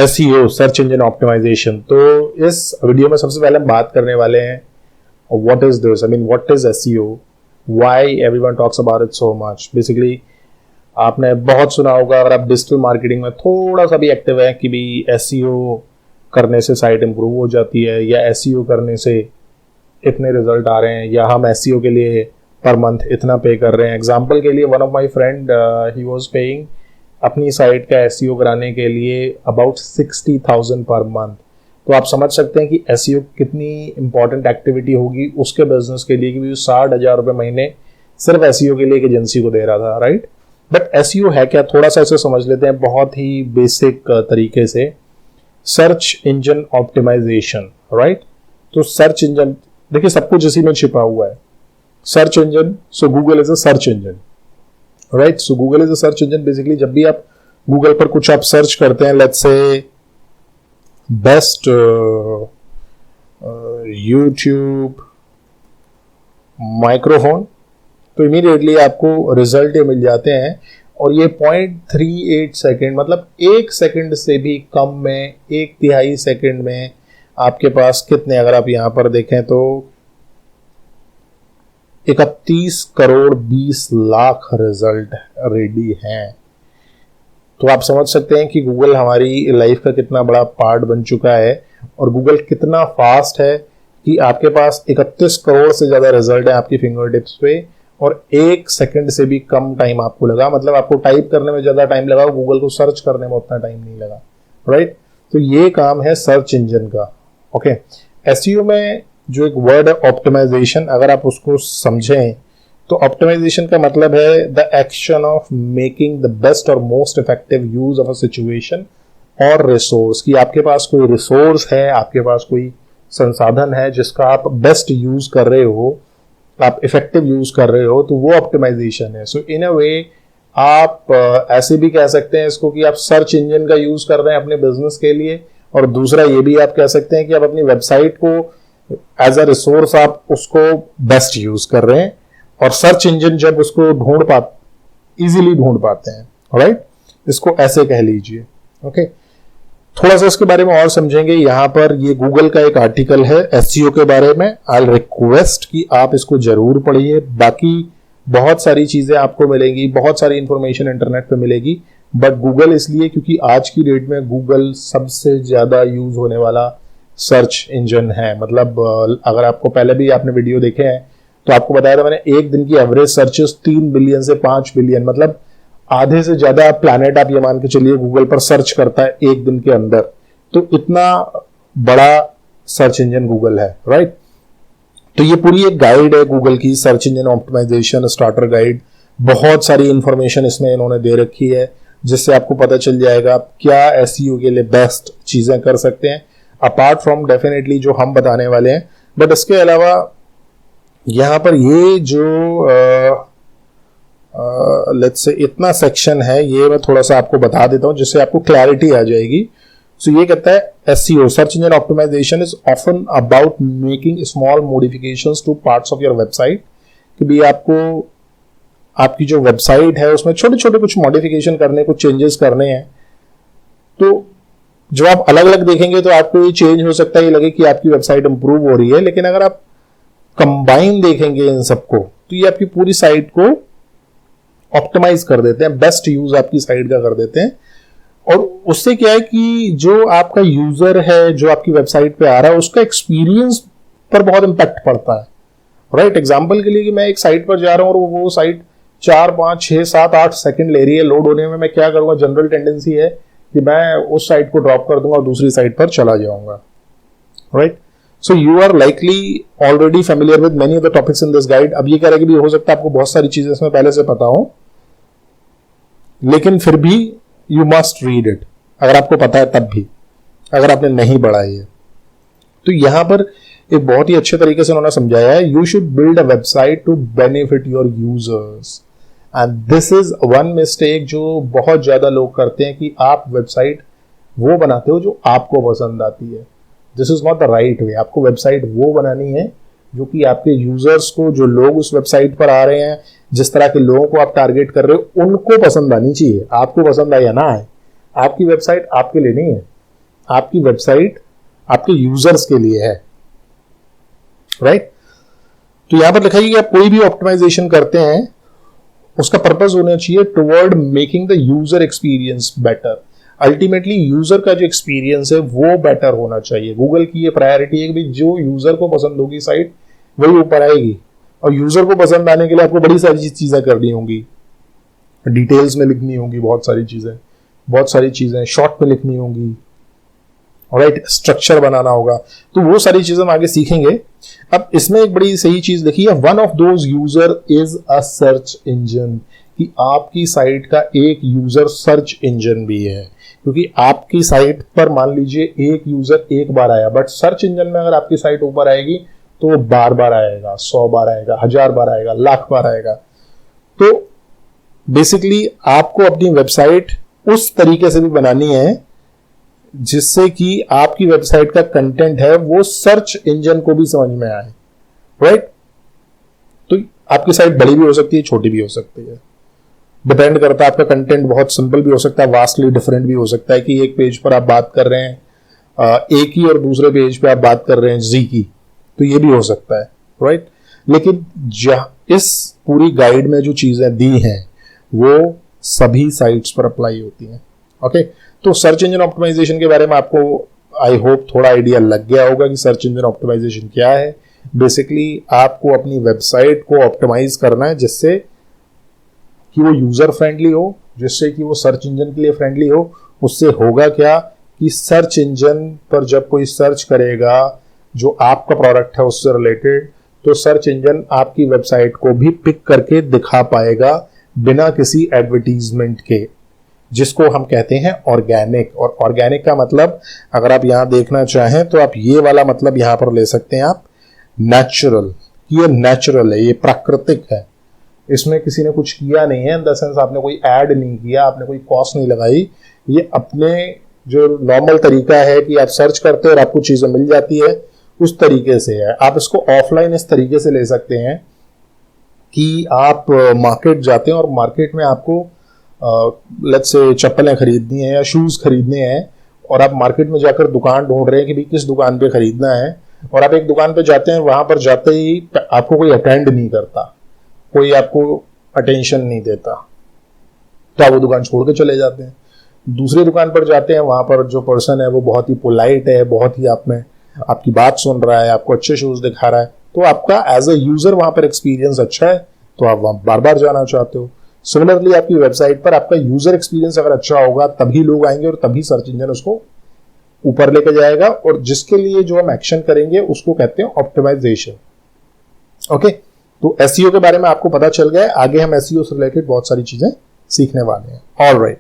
SEO, search engine optimisation. तो इस video में सबसे पहले हम बात करने वाले हैं what is this, I mean what is SEO, why everyone talks about it so much. Basically आपने बहुत सुना होगा, अगर आप डिजिटल मार्केटिंग में थोड़ा सा भी एक्टिव है, कि भी एसईओ करने से साइट इंप्रूव हो जाती है, या एसईओ करने से इतने रिजल्ट आ रहे हैं, या हम एसईओ के लिए पर मंथ इतना पे कर रहे हैं। एग्जाम्पल के लिए one of my friend he was paying अपनी साइट का एसईओ कराने के लिए अबाउट 60,000 पर मंथ। तो आप समझ सकते हैं कि एसईओ कितनी इंपॉर्टेंट एक्टिविटी होगी उसके बिजनेस के लिए, कि भी 60,000 रुपये महीने सिर्फ एसईओ के लिए एक एजेंसी को दे रहा था, राइट। बट एसईओ है क्या, थोड़ा सा इसे समझ लेते हैं बहुत ही बेसिक तरीके से। Search engine optimisation, right. तो सर्च इंजन, देखिए सब कुछ इसी में छिपा हुआ है। Search engine, so Google is a search engine, right. So Google is a search engine. Basically जब भी आप गूगल पर कुछ आप सर्च करते हैं, let's say best YouTube microphone, तो इमीडिएटली आपको रिजल्ट ये मिल जाते हैं। और ये 0.38 सेकेंड, मतलब 1 सेकेंड से भी कम में, 1/3 सेकेंड में आपके पास कितने, अगर आप यहां पर देखें तो 31 करोड़ 20 लाख रिजल्ट रेडी हैं। तो आप समझ सकते हैं कि गूगल हमारी लाइफ का कितना बड़ा पार्ट बन चुका है, और गूगल कितना फास्ट है कि आपके पास 31 करोड़ से ज्यादा रिजल्ट है आपकी फिंगर टिप्स पे, और 1 सेकंड से भी कम टाइम आपको लगा। मतलब आपको टाइप करने में ज्यादा टाइम लगा, गूगल को सर्च करने में उतना टाइम नहीं लगा, राइट। तो ये काम है सर्च इंजन का, ओके। एसईओ में जो एक वर्ड है ऑप्टिमाइजेशन, अगर आप उसको समझें तो ऑप्टिमाइजेशन का मतलब है the action of making the best और most effective use of a situation और रिसोर्स। कि आपके पास कोई रिसोर्स है, आपके पास कोई संसाधन है जिसका आप बेस्ट यूज कर रहे हो, आप इफेक्टिव यूज कर रहे हो, तो वो ऑप्टिमाइजेशन है। सो इन अ वे आप ऐसे भी कह सकते हैं इसको कि आप सर्च इंजन का यूज कर रहे हैं अपने बिजनेस के लिए, और दूसरा ये भी आप कह सकते हैं कि आप अपनी वेबसाइट को एज अ रिसोर्स आप उसको बेस्ट यूज कर रहे हैं, और सर्च इंजन जब उसको इजीली ढूंढ पाते हैं, राइट। इसको ऐसे कह लीजिए, ओके। थोड़ा सा इसके बारे में और समझेंगे। यहां पर ये गूगल का एक आर्टिकल है एसईओ के बारे में, आई रिक्वेस्ट कि आप इसको जरूर पढ़िए। बाकी बहुत सारी चीजें आपको मिलेंगी, बहुत सारी इंफॉर्मेशन इंटरनेट पे मिलेगी, बट गूगल इसलिए क्योंकि आज की डेट में गूगल सबसे ज्यादा यूज होने वाला सर्च इंजन है। मतलब अगर आपको पहले भी आपने वीडियो देखे हैं तो आपको बताया था मैंने, एक दिन की एवरेज सर्चेस 3 बिलियन से 5 बिलियन, मतलब आधे से ज्यादा प्लैनेट आप ये मान के चलिए गूगल पर सर्च करता है एक दिन के अंदर। तो इतना बड़ा सर्च इंजन गूगल है, राइट। तो ये पूरी एक गाइड है गूगल की, search engine optimisation starter guide. बहुत सारी इंफॉर्मेशन इसमें इन्होंने दे रखी है, जिससे आपको पता चल जाएगा आप क्या एसईओ के लिए बेस्ट चीजें कर सकते हैं, अपार्ट फ्रॉम डेफिनेटली जो हम बताने वाले हैं। बट इसके अलावा यहां पर ये जो लेट्स से इतना सेक्शन है, ये मैं थोड़ा सा आपको बता देता हूं जिससे आपको क्लैरिटी आ जाएगी। सो ये कहता है SEO, search engine optimization is often about making small modifications to parts of your website. कि भी आपको आपकी जो वेबसाइट है उसमें छोटे छोटे कुछ मॉडिफिकेशन करने, कुछ चेंजेस करने हैं। तो जब आप अलग अलग देखेंगे तो आपको ये चेंज हो सकता है, ये लगे कि आपकी वेबसाइट इंप्रूव हो रही है, लेकिन अगर आप कंबाइन देखेंगे इन सबको तो ये आपकी पूरी साइट को ऑप्टिमाइज कर देते हैं, बेस्ट यूज आपकी साइट का कर देते हैं। और उससे क्या है कि जो आपका यूजर है जो आपकी वेबसाइट पे आ रहा है, उसका एक्सपीरियंस पर बहुत इंपैक्ट पड़ता है, राइट। एग्जांपल के लिए कि मैं एक साइट पर जा रहा हूं और वो साइट 4, 5, 6, 7, 8 सेकंड ले रही है लोड होने में, मैं क्या करूंगा, जनरल टेंडेंसी है कि मैं उस साइट को ड्रॉप कर दूंगा और दूसरी साइट पर चला जाऊंगा, right. So you are likely already familiar with many of the topics in this guide. अब ये कह रहा है कि भी हो सकता है आपको बहुत सारी चीजें इसमें पहले से पता हो, लेकिन फिर भी यू मस्ट रीड इट, अगर आपको पता है तब भी, अगर आपने नहीं पढ़ा है। तो यहां पर एक बहुत ही अच्छे तरीके से उन्होंने समझाया है, you should build a website to benefit your users, and this is one mistake जो बहुत ज्यादा लोग करते हैं कि आप वेबसाइट वो बनाते हो जो आपको पसंद आती है। This is not the right way. आपको वेबसाइट वो बनानी है जो कि आपके यूजर्स को, जो लोग उस वेबसाइट पर आ रहे हैं, जिस तरह के लोगों को आप टारगेट कर रहे हो, उनको पसंद आनी चाहिए। आपको पसंद आए या ना आए, आपकी वेबसाइट आपके लिए नहीं है। आपकी वेबसाइट आपके यूजर्स के लिए है, राइट। तो यहां पर लिखा है कि आप कोई भी ऑप्टिमाइजेशन करते हैं उसका पर्पस होना चाहिए toward making the user experience better. Ultimately user का जो एक्सपीरियंस है वो बेटर होना चाहिए। गूगल की ये प्रायोरिटी है कि भाई जो यूजर को पसंद होगी साइट वही ऊपर आएगी, और यूजर को पसंद आने के लिए आपको बड़ी सारी चीजें करनी होंगी, डिटेल्स में लिखनी होंगी, बहुत सारी चीजें शॉर्ट में लिखनी होंगी, राइट, स्ट्रक्चर बनाना होगा। तो वो सारी चीजें हम आगे सीखेंगे। अब इसमें एक बड़ी सही चीज लिखी है, one of those user is a search engine, कि आपकी साइट का एक यूजर सर्च इंजन भी है। क्योंकि आपकी साइट पर मान लीजिए एक यूजर एक बार आया, बट सर्च इंजन में अगर आपकी साइट ऊपर आएगी तो वो बार बार आएगा, 100 बार आएगा, 1000 बार आएगा, लाख बार आएगा। तो बेसिकली आपको अपनी वेबसाइट उस तरीके से भी बनानी है जिससे कि आपकी वेबसाइट का कंटेंट है वो सर्च इंजन को भी समझ में आए, राइट। तो आपकी साइट बड़ी भी हो सकती है, छोटी भी हो सकती है, डिपेंड करता है। आपका कंटेंट बहुत सिंपल भी हो सकता है, वास्टली डिफरेंट भी हो सकता है, कि एक पेज पर आप बात कर रहे हैं ए की और दूसरे पेज पे आप बात कर रहे हैं जी की, तो ये भी हो सकता है, राइट। लेकिन इस पूरी गाइड में जो चीजें दी हैं वो सभी साइट्स पर अप्लाई होती हैं, ओके। तो सर्च इंजन ऑप्टिमाइजेशन के बारे में आपको आई होप थोड़ा आइडिया लग गया होगा कि सर्च इंजन ऑप्टिमाइजेशन क्या है। बेसिकली आपको अपनी वेबसाइट को ऑप्टिमाइज करना है जिससे कि वो यूजर फ्रेंडली हो, जिससे कि वो सर्च इंजन के लिए फ्रेंडली हो। उससे होगा क्या कि सर्च इंजन पर जब कोई सर्च करेगा जो आपका प्रोडक्ट है उससे रिलेटेड, तो सर्च इंजन आपकी वेबसाइट को भी पिक करके दिखा पाएगा बिना किसी एडवर्टीजमेंट के, जिसको हम कहते हैं ऑर्गेनिक। और ऑर्गेनिक का मतलब अगर आप यहां देखना चाहें तो आप ये वाला मतलब यहां पर ले सकते हैं आप, नेचुरल। ये नेचुरल है, ये प्राकृतिक है, इसमें किसी ने कुछ किया नहीं है, इन द सेंस आपने कोई ऐड नहीं किया, आपने कोई कॉस्ट नहीं लगाई। ये अपने जो नॉर्मल तरीका है कि आप सर्च करते हो और आपको चीजें मिल जाती है, उस तरीके से है। आप इसको ऑफलाइन इस तरीके से ले सकते हैं कि आप मार्केट जाते हैं और मार्केट में आपको लेट्स से चप्पलें खरीदनी है या शूज खरीदने हैं, और आप मार्केट में जाकर दुकान ढूंढ रहे हैं कि भाई किस दुकान पे खरीदना है, और आप एक दुकान पे जाते हैं, वहां पर जाते ही आपको कोई अटेंड नहीं करता, कोई आपको अटेंशन नहीं देता, तो आप वो दुकान छोड़ के चले जाते हैं। दूसरी दुकान पर जाते हैं, वहां पर जो पर्सन है वो बहुत ही पोलाइट है, बहुत ही आपकी बात सुन रहा है, आपको अच्छे शूज दिखा रहा है, तो आपका एज अ यूजर वहां पर एक्सपीरियंस अच्छा है, तो आप वहां बार बार जाना चाहते हो। सिमिलरली आपकी वेबसाइट पर आपका यूजर एक्सपीरियंस अगर अच्छा होगा तभी लोग आएंगे और तभी सर्च इंजन उसको ऊपर लेके जाएगा, और जिसके लिए जो हम एक्शन करेंगे उसको कहते हैं ऑप्टिमाइजेशन, ओके। तो एसईओ के बारे में आपको पता चल गया है। आगे हम एसईओ से रिलेटेड बहुत सारी चीजें सीखने वाले हैं। ऑलराइट।